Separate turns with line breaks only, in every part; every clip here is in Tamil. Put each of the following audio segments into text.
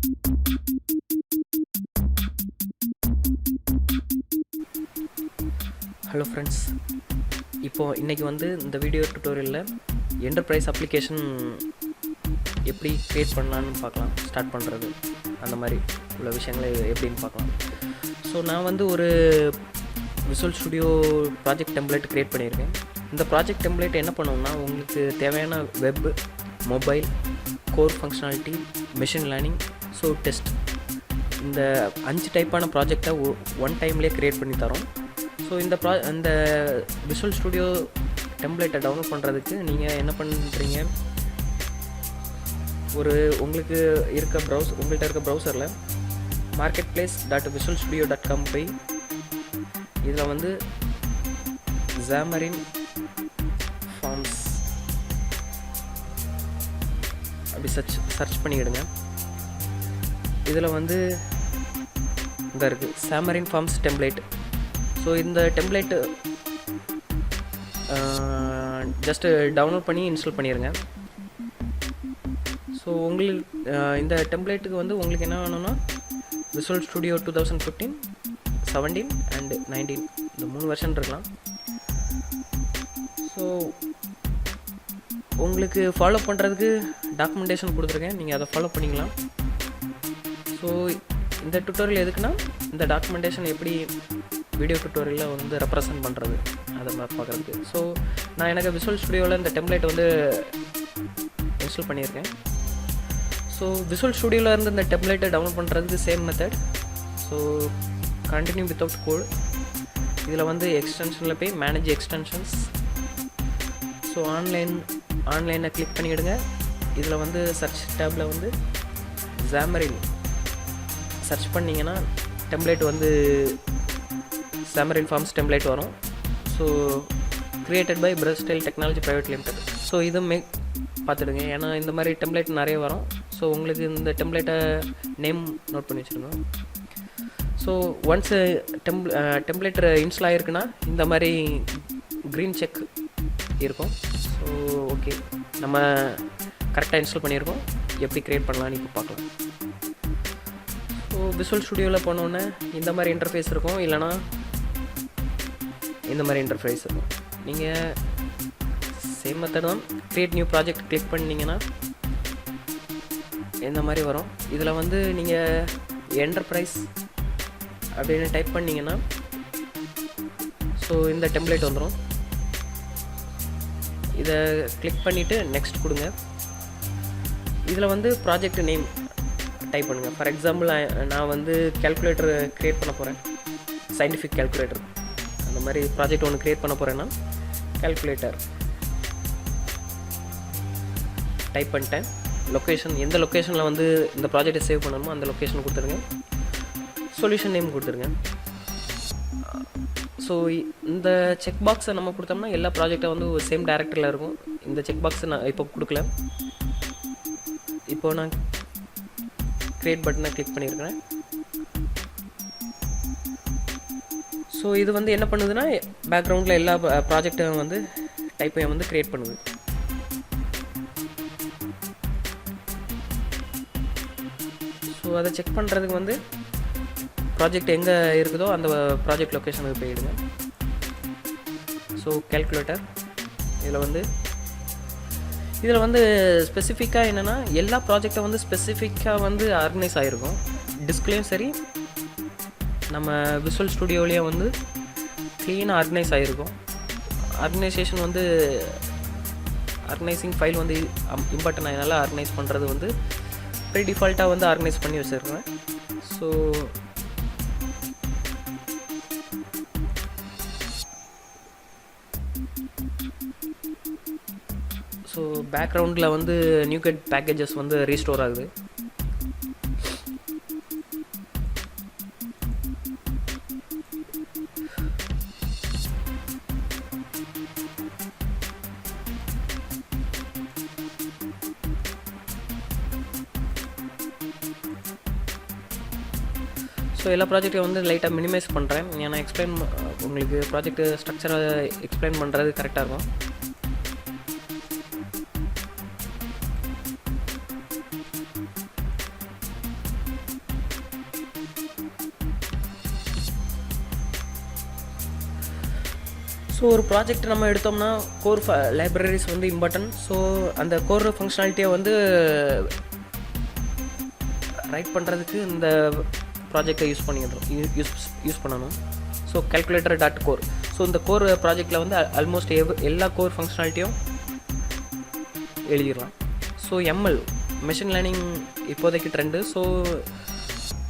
ஹலோ ஃப்ரெண்ட்ஸ், இன்றைக்கி இந்த வீடியோ டுட்டோரியலில் என்டர்பிரைஸ் அப்ளிகேஷன் எப்படி க்ரியேட் பண்ணலான்னு பார்க்கலாம். ஸ்டார்ட் பண்ணுறது அந்த மாதிரி உள்ள விஷயங்களை எப்படின்னு பார்க்கலாம். ஸோ நான் ஒரு visual studio project template create பண்ணியிருக்கேன். இந்த ப்ராஜெக்ட் டெம்ப்ளேட் என்ன பண்ணுவோம்னா, உங்களுக்கு தேவையான web, mobile, core functionality, machine learning, so test, இந்த 5 டைப்பான ப்ராஜெக்டை ஒன் டைம்லேயே க்ரியேட் பண்ணி தரோம். ஸோ இந்த விசுவல் ஸ்டுடியோ டெம்ப்ளேட்டை டவுன்லோட் பண்ணுறதுக்கு நீங்கள் என்ன பண்ணுறீங்க, உங்கள்கிட்ட இருக்க ப்ரௌசரில் marketplace.visualstudio.com போய் இதில் Xamarin Forms அப்படி சர்ச் பண்ணிக்கிடுங்க. இதில் இந்த இருக்குது Xamarin Forms Template. ஸோ இந்த டெம்ப்ளேட்டு ஜஸ்ட்டு டவுன்லோட் பண்ணி இன்ஸ்டால் பண்ணிடுங்க. ஸோ இந்த டெம்ப்ளேட்டுக்கு உங்களுக்கு என்ன வேணும்னா, விசுவல் ஸ்டுடியோ 2015, 17 அண்ட் 19 இந்த 3 வெர்ஷன் இருக்கலாம். ஸோ உங்களுக்கு ஃபாலோ பண்ணுறதுக்கு டாக்குமெண்டேஷன் கொடுத்துருக்கேன், நீங்கள் அதை ஃபாலோ பண்ணிக்கலாம். ஸோ இந்த டுட்டோரியல் எதுக்குன்னா, இந்த டாக்குமெண்டேஷன் எப்படி வீடியோ டுட்டோரியலில் ரெப்ரசன்ட் பண்ணுறது அதை பார்க்குறதுக்கு. ஸோ நான் எனக்கு விசுவல் ஸ்டுடியோவில் இந்த டெம்ப்ளேட் இன்ஸ்டால் பண்ணியிருக்கேன். ஸோ விசுவல் ஸ்டுடியோவில் இருந்து இந்த டெம்ப்ளேட்டை டவுன்லோட் பண்ணுறதுக்கு same method. So continue without code. இதில் எக்ஸ்டென்ஷனில் போய் மேனேஜ் எக்ஸ்டென்ஷன்ஸ். ஸோ ஆன்லைனை கிளிக் பண்ணிவிடுங்க. இதில் சர்ச் டேப்பில் Xamarin சர்ச் பண்ணிங்கன்னா டெம்ப்ளேட் Xamarin Forms Template வரும். So created by Brushtail technology private limited. So இது பார்த்துடுங்க, ஏன்னா இந்த மாதிரி டெம்ப்ளேட் நிறைய வரும். ஸோ உங்களுக்கு இந்த டெம்ப்ளேட்டை நேம் நோட் பண்ணி வச்சுருங்க. ஸோ ஒன்ஸ் டெம்ப்ளேட் இன்ஸ்டால் ஆகிருக்குன்னா இந்த மாதிரி க்ரீன் செக் இருக்கும். ஸோ ஓகே, நம்ம கரெக்டாக இன்ஸ்டால் பண்ணியிருக்கோம். எப்படி க்ரியேட் பண்ணலான்னு இப்போ பார்க்கலாம். ஸோ விசுவல் ஸ்டுடியோவில் போனோன்னே இந்த மாதிரி இன்டர்ஃபேஸ் இருக்கும், இல்லைனா இந்த மாதிரி இன்டர்ஃபேஸ் இருக்கும். நீங்கள் சேம் மெத்தட் தான். க்ரியேட் நியூ ப்ராஜெக்ட் கிளிக் பண்ணிங்கன்னா இந்த மாதிரி வரும். இதில் நீங்கள் என்டர்பிரைஸ் அப்படின்னு டைப் பண்ணிங்கன்னா ஸோ இந்த டெம்ப்ளேட் வந்துடும். இதை கிளிக் பண்ணிவிட்டு நெக்ஸ்ட் கொடுங்க. இதில் ப்ராஜெக்ட் நேம் டைப் பண்ணுங்கள். ஃபார் எக்ஸாம்பிள் நான் கேல்குலேட்டர் க்ரியேட் பண்ண போகிறேன், சயின்டிஃபிக் கேல்குலேட்டர். அந்த மாதிரி ப்ராஜெக்ட் ஒன்று க்ரியேட் பண்ண போகிறேன்னா கேல்குலேட்டர் டைப் பண்ணிட்டேன். லொக்கேஷன், எந்த லொக்கேஷனில் இந்த ப்ராஜெக்டை சேவ் பண்ணணுமோ அந்த லொக்கேஷன் கொடுத்துருங்க. சொல்யூஷன் நேம் கொடுத்துருங்க. ஸோ இந்த செக் பாக்ஸை நம்ம கொடுத்தோம்னா எல்லா ப்ராஜெக்டும் சேம் டைரக்டரியில் இருக்கும். இந்த செக் பாக்ஸை நான் இப்போ கொடுக்கல. இப்போது நான் க்ரியேட் பட்டனை கிளிக் பண்ணியிருக்கிறேன். ஸோ இது என்ன பண்ணுதுன்னா, பேக்ரவுண்டில் எல்லா ப்ராஜெக்டும் டைப்பையும் க்ரியேட் பண்ணுது. ஸோ அதை செக் பண்ணுறதுக்கு ப்ராஜெக்ட் எங்கே இருக்குதோ அந்த ப்ராஜெக்ட் லொக்கேஷனுக்கு போயிடுங்க. ஸோ கேல்குலேட்டர் இதில் ஸ்பெசிஃபிக்காக என்னென்னா, எல்லா ப்ராஜெக்டை ஸ்பெசிஃபிக்காக ஆர்கனைஸ் ஆகிருக்கும். டிஸ்க்லேயும் சரி, நம்ம விசுவல் ஸ்டுடியோலேயும் க்ளீனாக ஆர்கனைஸ் ஆகிருக்கும். ஆர்கனைசேஷன் ஆர்கனைசிங் ஃபைல் இம்பார்ட்டன் ஆகினால ஆர்கனைஸ் பண்ணுறது ப்ரீ டிஃபால்ட்டாக ஆர்கனைஸ் பண்ணி வச்சுருக்கேன். ஸோ பேக்ரவுண்டில் நியூகெட் பேக்கேஜஸ் ரீஸ்டோர் ஆகுது. ஸோ எல்லா ப்ராஜெக்டையும் லைட்டாக மினிமைஸ் பண்ணுறேன். நான் உங்களுக்கு ப்ராஜெக்ட் ஸ்ட்ரக்சரை எக்ஸ்பிளைன் பண்ணுறது கரெக்டாக இருக்கும். ஸோ ஒரு ப்ராஜெக்ட் நம்ம எடுத்தோம்னா கோர் லைப்ரரிஸ் வந்து இம்பார்ட்டன்ட். ஸோ அந்த கோர் ஃபங்க்ஷனாலிட்டியை வந்து ரைட் பண்ணுறதுக்கு இந்த ப்ராஜெக்டை யூஸ் பண்ணணும். So calculator.core. ஸோ இந்த கோர் ப்ராஜெக்டில் வந்து ஆல்மோஸ்ட் எல்லா கோர் ஃபங்க்ஷனாலிட்டியும் எழுதிடலாம். ஸோ எம்எல் மெஷின் லேர்னிங் இப்போதைக்கு trend. So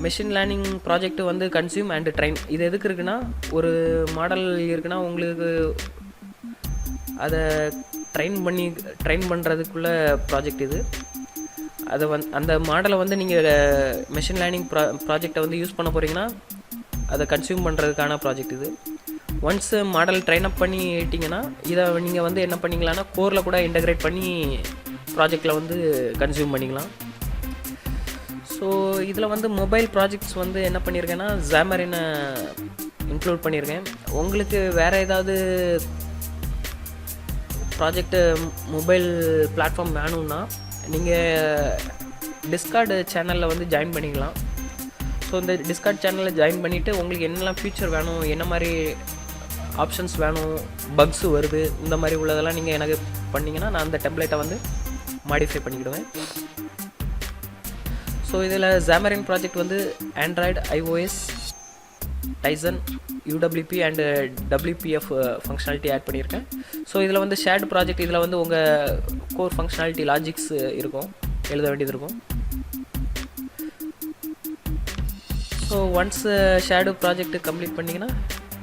machine learning project வந்து கன்சியூம் அண்ட் ட்ரைன். இது எதுக்கு இருக்குன்னா, ஒரு மாடல் இருக்குன்னா உங்களுக்கு அதை ட்ரைன் பண்ணுறதுக்குள்ள ப்ராஜெக்ட் இது. அதை அந்த மாடலை வந்து நீங்கள் மெஷின் லேர்னிங் ப்ராஜெக்டை வந்து யூஸ் பண்ண போகிறீங்கன்னா அதை கன்சியூம் பண்ணுறதுக்கான ப்ராஜெக்ட் இது. ஒன்ஸ் மாடல் ட்ரைன் அப் பண்ணிட்டீங்கன்னா இதை நீங்கள் வந்து என்ன பண்ணிக்கலாம்னா கோரில் கூட இன்டகிரேட் பண்ணி ப்ராஜெக்டில் வந்து கன்சியூம் பண்ணிக்கலாம். ஸோ இதில் வந்து மொபைல் ப்ராஜெக்ட்ஸ் வந்து என்ன பண்ணியிருக்கேன்னா Xamarin இன்க்ளூட் பண்ணியிருக்கேன். உங்களுக்கு வேறு ஏதாவது ப்ராஜெக்டு மொபைல் பிளாட்ஃபார்ம் வேணும்னா நீங்கள் டிஸ்கார்டு சேனலில் வந்து ஜாயின் பண்ணிக்கலாம். ஸோ இந்த டிஸ்கார்ட் சேனலில் ஜாயின் பண்ணிவிட்டு உங்களுக்கு என்னெல்லாம் ஃபியூச்சர் வேணும், என்ன மாதிரி ஆப்ஷன்ஸ் வேணும், பக்ஸு வருது, இந்த மாதிரி உள்ளதெல்லாம் நீங்கள் எனக்கு பண்ணிங்கன்னா நான் அந்த டெம்ப்ளேட்டை வந்து மாடிஃபை பண்ணிக்கிடுவேன். ஸோ இதில் Xamarin ப்ராஜெக்ட் வந்து Android, iOS, Tizen, UWP and WPF functionality add பண்ணியிருக்கேன். ஸோ இதில் வந்து ஷேர்டு ப்ராஜெக்ட். இதில் வந்து உங்கள் கோர் ஃபங்க்ஷனாலிட்டி லாஜிக்ஸ் இருக்கும், எழுத வேண்டியது இருக்கும். So once shared project complete பண்ணிங்கன்னா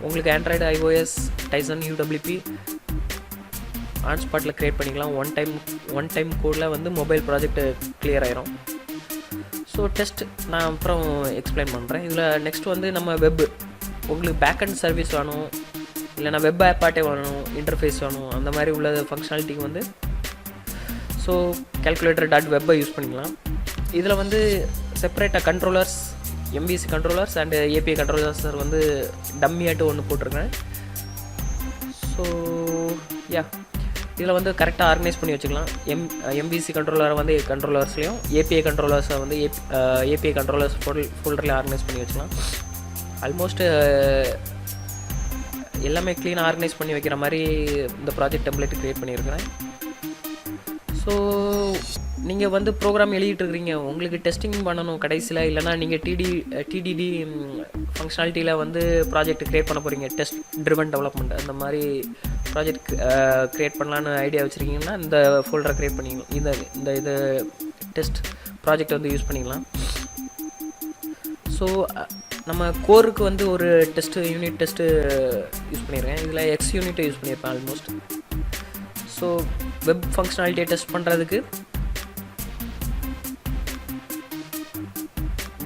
உங்களுக்கு Android, iOS, Tizen, UWP on ஸ்பாட்டில் க்ரியேட் பண்ணிக்கலாம். ஒன் டைம் கோடில் வந்து மொபைல் ப்ராஜெக்ட் கிளியர் ஆயிரும். ஸோ டெஸ்ட் நான் அப்புறம் எக்ஸ்பிளைன் பண்ணுறேன். இதில் நெக்ஸ்ட் வந்து நம்ம வெப், உங்களுக்கு பேக்அண்ட் சர்வீஸ் வேணும், இல்லைனா வெப் ஆப்பாட்டே வேணும், இன்டர்ஃபேஸ் வேணும், அந்த மாதிரி உள்ள ஃபங்க்ஷனாலிட்டிக்கு வந்து ஸோ calculator.web யூஸ் பண்ணிக்கலாம். இதில் வந்து செப்பரேட்டாக controllers, MVC controllers and API controllers வந்து டம்மியாட்டு ஒன்று போட்டிருக்கேன். ஸோ யா, இதில் வந்து கரெக்டாக ஆர்கனைஸ் பண்ணி வச்சுக்கலாம். MVC கண்ட்ரோலரை வந்து கண்ட்ரோலர்ஸ்லையும், API கண்ட்ரோலர்ஸை வந்து API கண்ட்ரோலர்ஸ் ஃபோல்டர்லையும் ஆர்கனைஸ் பண்ணி வச்சுக்கலாம். ஆல்மோஸ்ட் எல்லாமே க்ளீனாக ஆர்கனைஸ் பண்ணி வைக்கிற மாதிரி இந்த ப்ராஜெக்ட் டெம்ப்ளேட் க்ரியேட் பண்ணியிருக்கிறேன். ஸோ நீங்கள் வந்து ப்ரோக்ராம் எழுதிட்டுருக்கிறீங்க, உங்களுக்கு டெஸ்டிங் பண்ணணும் கடைசியில், இல்லைனா நீங்கள் TDD ஃபங்க்ஷனாலிட்டியில் வந்து ப்ராஜெக்ட் க்ரியேட் பண்ண போகிறீங்க, டெஸ்ட் ட்ரிவன் டெவலப்மெண்ட், அந்த மாதிரி ப்ராஜெக்ட் க்ரியேட் பண்ணலான்னு ஐடியா வச்சுருக்கீங்கன்னா இந்த ஃபோல்டரை க்ரியேட் பண்ணிக்கலாம். இந்த டெஸ்ட் ப்ராஜெக்ட் வந்து யூஸ் பண்ணிக்கலாம். ஸோ நம்ம கோருக்கு வந்து ஒரு யூனிட் டெஸ்ட்டு யூஸ் பண்ணியிருக்கேன். இதில் X யூனிட்டை யூஸ் பண்ணியிருப்பேன் ஆல்மோஸ்ட். ஸோ வெப் ஃபங்க்ஷனாலிட்டியை டெஸ்ட் பண்ணுறதுக்கு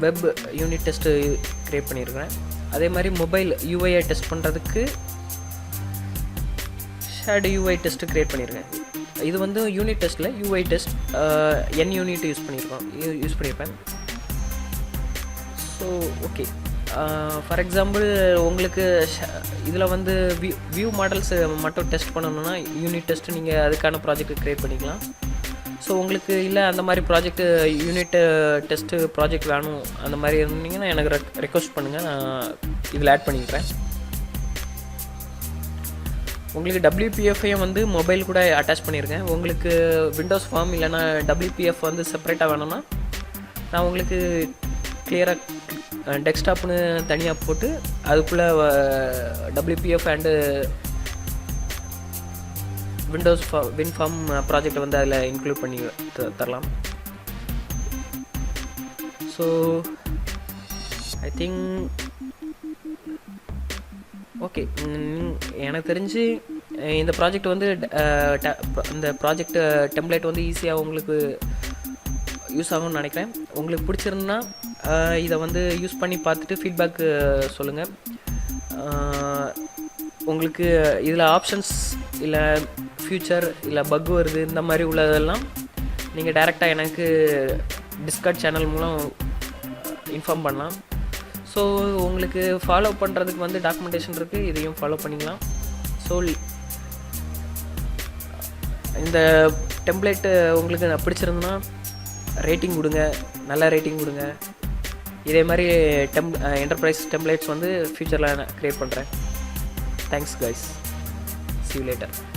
வெப் யூனிட் டெஸ்ட்டு க்ரியேட் பண்ணியிருக்கிறேன். அதே மாதிரி மொபைல் UIயை டெஸ்ட் பண்ணுறதுக்கு ஷேர்டு UI டெஸ்ட்டு க்ரியேட் பண்ணியிருக்கேன். இது வந்து யூனிட் டெஸ்ட்டில் UI test N unit use பண்ணியிருப்பேன். ஸோ ஓகே, ஃபார் எக்ஸாம்பிள் உங்களுக்கு இதில் வந்து வியூ மாடல்ஸ் மட்டும் டெஸ்ட் பண்ணணுன்னா யூனிட் டெஸ்ட்டு நீங்கள் அதுக்கான ப்ராஜெக்ட் க்ரியேட் பண்ணிக்கலாம். ஸோ உங்களுக்கு இல்லை அந்த மாதிரி ப்ராஜெக்ட்டு யூனிட் டெஸ்ட்டு ப்ராஜெக்ட் வேணும் அந்த மாதிரி இருந்தீங்கன்னா எனக்கு ரெக்வஸ்ட் பண்ணுங்கள், நான் இதில் ஆட் பண்ணிக்கிறேன். உங்களுக்கு WPF-ஐயும் வந்து மொபைல் கூட அட்டாச் பண்ணியிருக்கேன். உங்களுக்கு விண்டோஸ் ஃபார்ம் இல்லைனா WPF வந்து செப்பரேட்டாக வேணும்னா நான் உங்களுக்கு கிளியராக டெஸ்க்டாப்னு தனியாக போட்டு அதுக்குள்ளே WPF அண்டு விண்டோஸ் WinForm ப்ராஜெக்டை வந்து அதில் இன்க்ளூட் பண்ணி தரலாம். ஸோ ஐ திங்க் ஓகே, எனக்கு தெரிஞ்சு இந்த ப்ராஜெக்ட் வந்து இந்த ப்ராஜெக்ட் டெம்ப்ளேட் வந்து ஈஸியாக உங்களுக்கு யூஸ் ஆகும்னு நினைக்கிறேன். உங்களுக்கு பிடிச்சிருந்தா இதை வந்து யூஸ் பண்ணி பார்த்துட்டு ஃபீட்பேக் சொல்லுங்கள். உங்களுக்கு இதில் ஆப்ஷன்ஸ் இல்லை ஃபியூச்சர் இல்லை பக் வருது இந்த மாதிரி உள்ளதெல்லாம் நீங்கள் டைரெக்டாக எனக்கு டிஸ்கார்ட் சேனல் மூலம் இன்ஃபார்ம் பண்ணலாம். ஸோ உங்களுக்கு ஃபாலோ பண்ணுறதுக்கு வந்து டாக்குமெண்டேஷன் இருக்குது, இதையும் ஃபாலோ பண்ணிக்கலாம். ஸோ இந்த டெம்ப்ளேட்டு உங்களுக்கு பிடிச்சிருந்துன்னா ரேட்டிங் கொடுங்க, நல்ல ரேட்டிங் கொடுங்க. இதே மாதிரி என்டர்பிரைஸ் டெம்ப்ளேட்ஸ் வந்து ஃப்யூச்சரில் நான் க்ரியேட் பண்ணுறேன். Thanks guys. see you later.